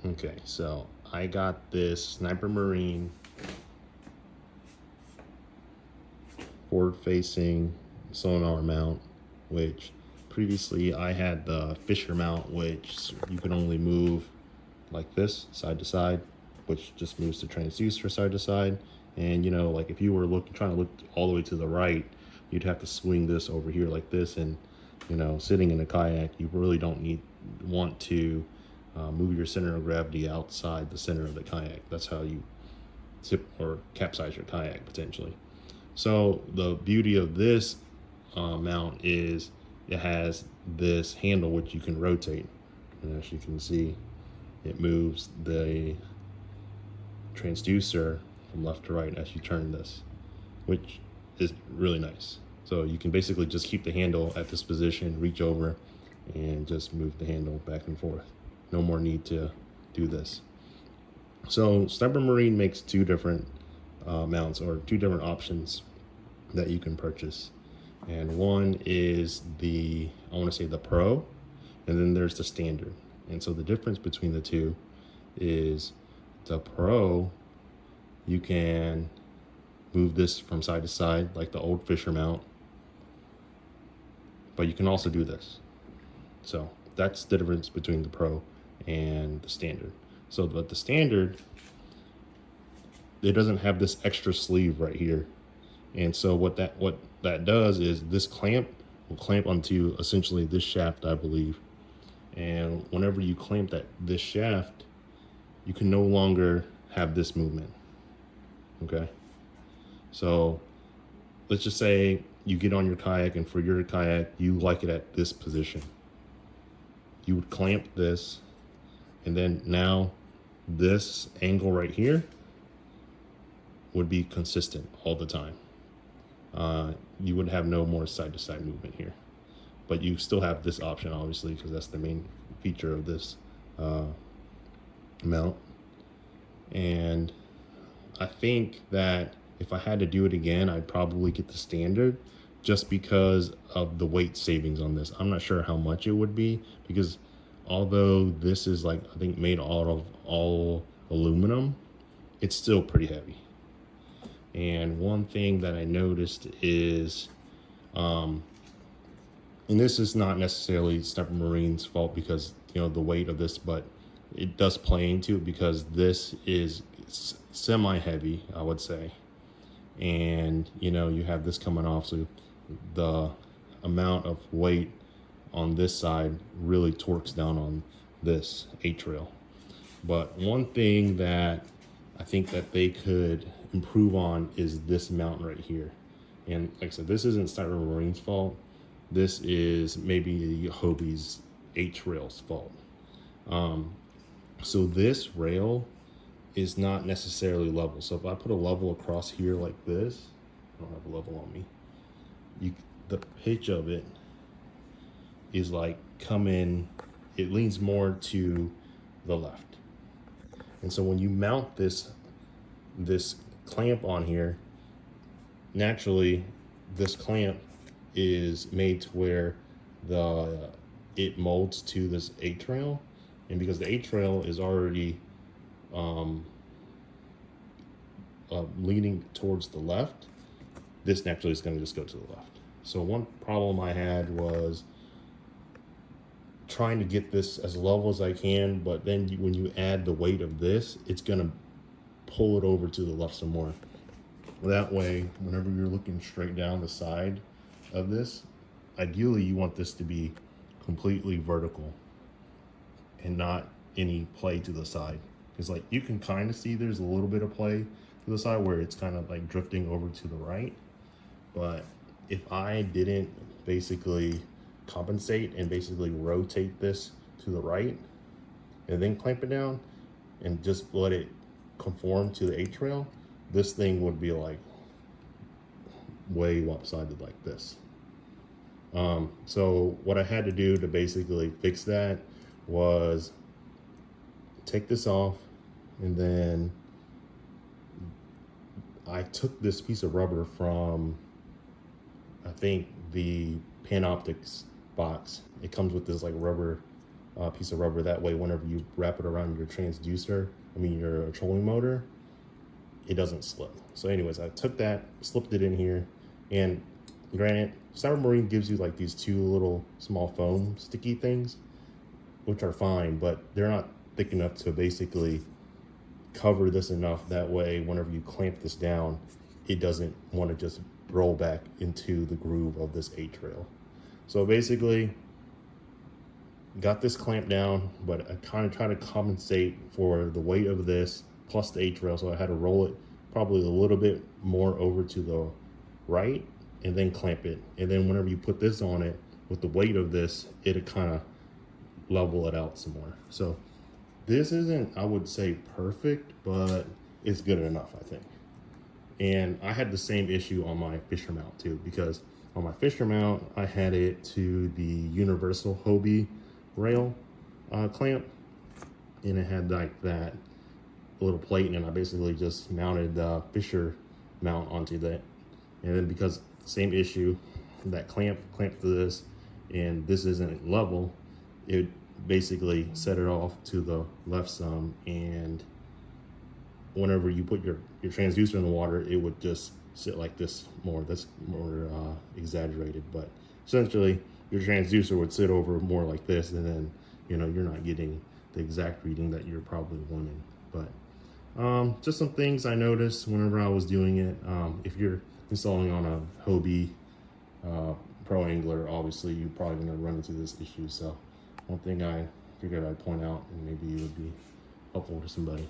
Okay, so I got this Sniper Marine forward-facing sonar mount, which previously I had the Fisher mount, which you can only move like this, side to side, which just moves the transducer side to side. And you know, like if you were trying to look all the way to the right, you'd have to swing this over here like this. And you know, sitting in a kayak, you really don't want to move your center of gravity outside the center of the kayak. That's how you tip or capsize your kayak potentially. So the beauty of this mount is it has this handle which you can rotate, and as you can see, it moves the transducer from left to right as you turn this, which is really nice. So you can basically just keep the handle at this position, reach over, and just move the handle back and forth. No more need to do this. So Sniper Marine makes two different mounts, or two different options that you can purchase. And one is the, I want to say the Pro, and then there's the Standard. And so the difference between the two is the Pro, you can move this from side to side like the old Fisher mount, but you can also do this. So that's the difference between the Pro and the Standard. So but the Standard, it doesn't have this extra sleeve right here. And so what that does is this clamp will clamp onto essentially this shaft, I believe. And whenever you clamp this shaft, you can no longer have this movement. Okay. So let's just say you get on your kayak, and for your kayak, you like it at this position. You would clamp this, and then now this angle right here would be consistent all the time. You would have no more side-to-side movement here, but you still have this option, obviously, because that's the main feature of this mount. And I think that if I had to do it again, I'd probably get the Standard, just because of the weight savings on this. I'm not sure how much it would be, because although this is like, I think, made out of all aluminum, it's still pretty heavy. And one thing that I noticed is, and this is not necessarily Sniper Marine's fault, because you know the weight of this, but it does play into it because this is semi-heavy, I would say. And you know, you have this coming off, so the amount of weight on this side really torques down on this A-trail. But one thing that I think that they could improve on is this mount right here. And like I said, this isn't Sniper Marine's fault. This is maybe Hobie's H-rail's fault. So this rail is not necessarily level. So if I put a level across here like this, I don't have a level on me, the pitch of it is like it leans more to the left. And so when you mount this clamp on here, naturally this clamp is made to where it molds to this A-trail, and because the A-trail is already leaning towards the left, this naturally is going to just go to the left. So one problem I had was trying to get this as level as I can, but then when you add the weight of this, it's going to pull it over to the left some more. That way, whenever you're looking straight down the side of this, ideally you want this to be completely vertical and not any play to the side. Because like you can kind of see there's a little bit of play to the side where it's kind of like drifting over to the right. But if I didn't basically compensate and basically rotate this to the right and then clamp it down and just let it conform to the A-trail, this thing would be like way lopsided like this. So what I had to do to basically fix that was take this off, and then I took this piece of rubber from, I think, the Panoptics box. It comes with this like rubber piece of rubber. That way, whenever you wrap it around your transducer, your trolling motor, it doesn't slip. So anyways, I took that, slipped it in here, and granted, Cybermarine gives you like these two little small foam sticky things, which are fine, but they're not thick enough to basically cover this enough. That way, whenever you clamp this down, it doesn't want to just roll back into the groove of this H-rail. So basically, got this clamp down, but I kind of try to compensate for the weight of this plus the H-rail, so I had to roll it probably a little bit more over to the right and then clamp it. And then whenever you put this on it, with the weight of this, it'll kind of level it out some more. So this isn't, I would say, perfect, but it's good enough, I think. And I had the same issue on my Fisher mount too, because on my Fisher mount, I had it to the universal Hobie rail clamp, and it had like that little plate, and I basically just mounted the Fisher mount onto that. And then because same issue, that clamp to this, and this isn't level, it basically set it off to the left some, and whenever you put your transducer in the water, it would just sit like this more. That's more exaggerated, but essentially your transducer would sit over more like this, and then you're not getting the exact reading that you're probably wanting. But just some things I noticed whenever I was doing it. If you're installing on a Hobie Pro Angler, obviously you're probably going to run into this issue. So one thing I figured I'd point out, and maybe it would be helpful to somebody.